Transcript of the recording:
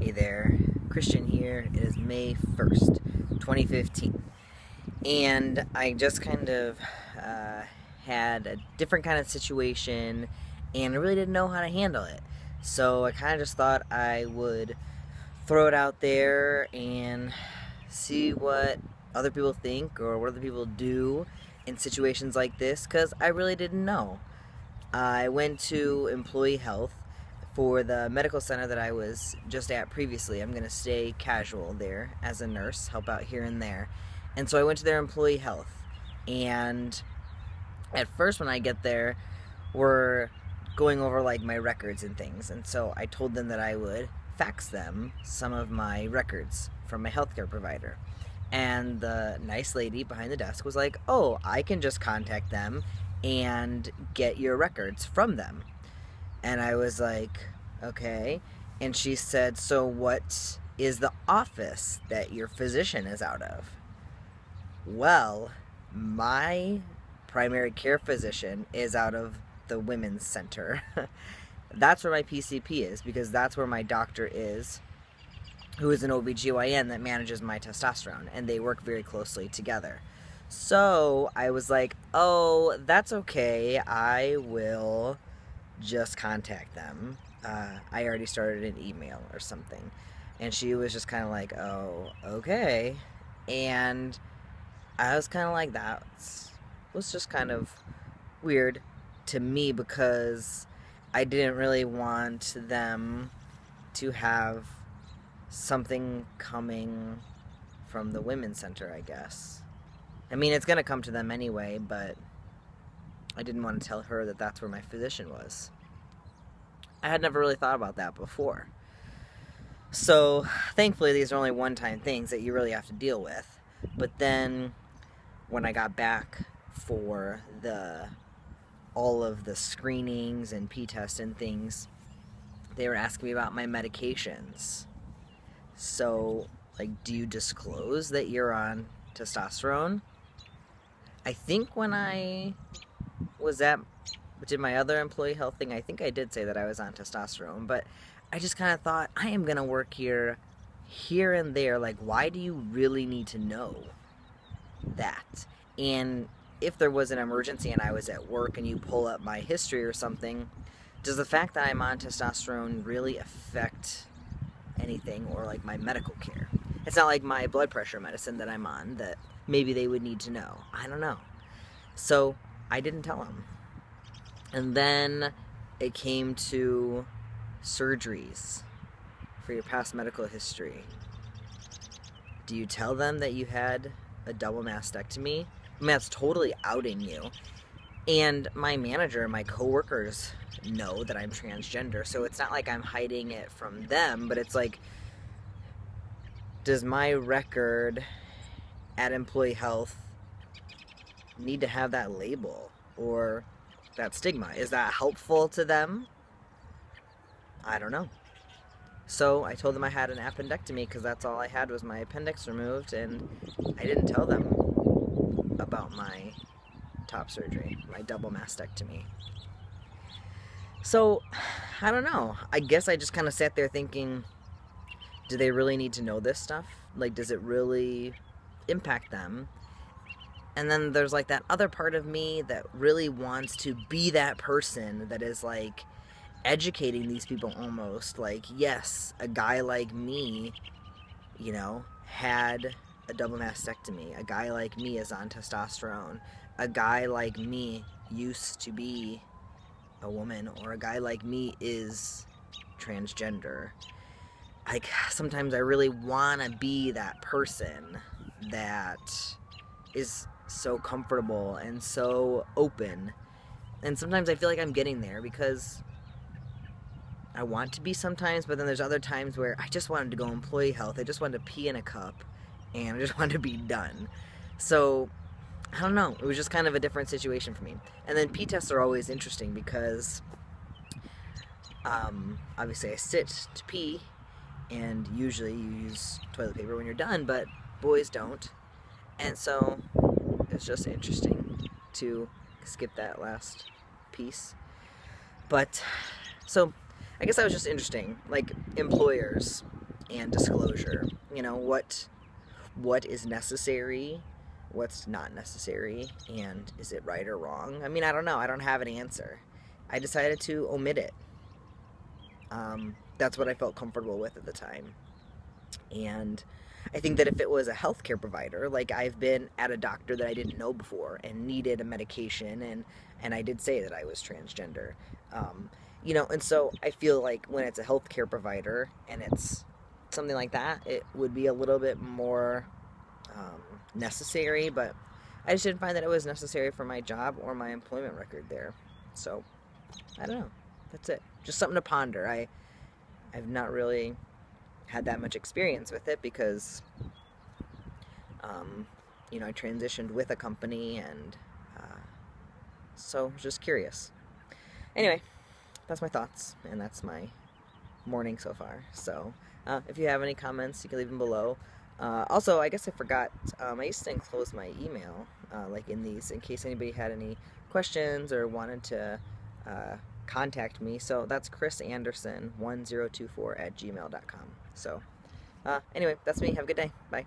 Hey there, Christian here. It is May 1st, 2015. And I just kind of had a different kind of situation and I really didn't know how to handle it. So I kind of just thought I would throw it out there and see what other people think or what other people do in situations like this, because I really didn't know. I went to employee health for the medical center that I was just at previously. I'm going to stay casual there as a nurse, help out here and there. And so I went to their employee health. And at first when I get there, we're going over like my records and things. And so I told them that I would fax them some of my records from my healthcare provider. And the nice lady behind the desk was like, "Oh, I can just contact them and get your records from them." And I was like, okay. And she said, "So what is the office that your physician is out of?" Well, my primary care physician is out of the women's center. That's where my PCP is, because that's where my doctor is, who is an OBGYN that manages my testosterone, and they work very closely together. So I was like, oh, that's okay. I will just contact them. I already started an email or something. And she was just kind of like, oh, okay. And I was kind of like, that was just kind of weird to me, because I didn't really want them to have something coming from the women's center, I guess. I mean, it's going to come to them anyway, but I didn't want to tell her that that's where my physician was. I had never really thought about that before. So, thankfully, these are only one-time things that you really have to deal with. But then, when I got back for all of the screenings and P-test and things, they were asking me about my medications. So, like, do you disclose that you're on testosterone? I think when I did my other employee health thing, I think I did say that I was on testosterone, but I just kind of thought, I am going to work here and there. Like, why do you really need to know that? And if there was an emergency and I was at work and you pull up my history or something, does the fact that I'm on testosterone really affect anything, or like my medical care? It's not like my blood pressure medicine that I'm on that maybe they would need to know. I don't know. So I didn't tell them. And then it came to surgeries for your past medical history. Do you tell them that you had a double mastectomy? I mean, that's totally outing you. And my manager and my coworkers know that I'm transgender, so it's not like I'm hiding it from them, but it's like, does my record at employee health need to have that label or that stigma? Is that helpful to them? I don't know. So I told them I had an appendectomy, because that's all I had was my appendix removed, and I didn't tell them about my top surgery, my double mastectomy. So, I don't know. I guess I just kind of sat there thinking, do they really need to know this stuff? Like, does it really impact them? And then there's like that other part of me that really wants to be that person that is like educating these people almost. Like, yes, a guy like me, you know, had a double mastectomy. A guy like me is on testosterone. A guy like me used to be a woman, or a guy like me is transgender. Like, sometimes I really want to be that person that is so comfortable and so open. And sometimes I feel like I'm getting there, because I want to be sometimes, but then there's other times where I just wanted to go employee health. I just wanted to pee in a cup, and I just wanted to be done. So, I don't know. It was just kind of a different situation for me. And then P-tests are always interesting, because obviously I sit to pee, and usually you use toilet paper when you're done, but boys don't. And so it's just interesting to skip that last piece. But, so, I guess that was just interesting. Like, employers, and disclosure. You know, what is necessary, what's not necessary, and is it right or wrong? I mean, I don't know. I don't have an answer. I decided to omit it. That's what I felt comfortable with at the time. And I think that if it was a healthcare provider, like I've been at a doctor that I didn't know before and needed a medication, and I did say that I was transgender, you know, and so I feel like when it's a healthcare provider and it's something like that, it would be a little bit more necessary, but I just didn't find that it was necessary for my job or my employment record there. So I don't know. That's it. Just something to ponder. I've not really had that much experience with it because, you know, I transitioned with a company, and so I was just curious. Anyway, that's my thoughts, and that's my morning so far. So if you have any comments, you can leave them below. Also, I guess I forgot, I used to enclose my email, like in these, in case anybody had any questions or wanted to contact me. So that's chrisanderson1024@gmail.com. So anyway, that's me. Have a good day. Bye.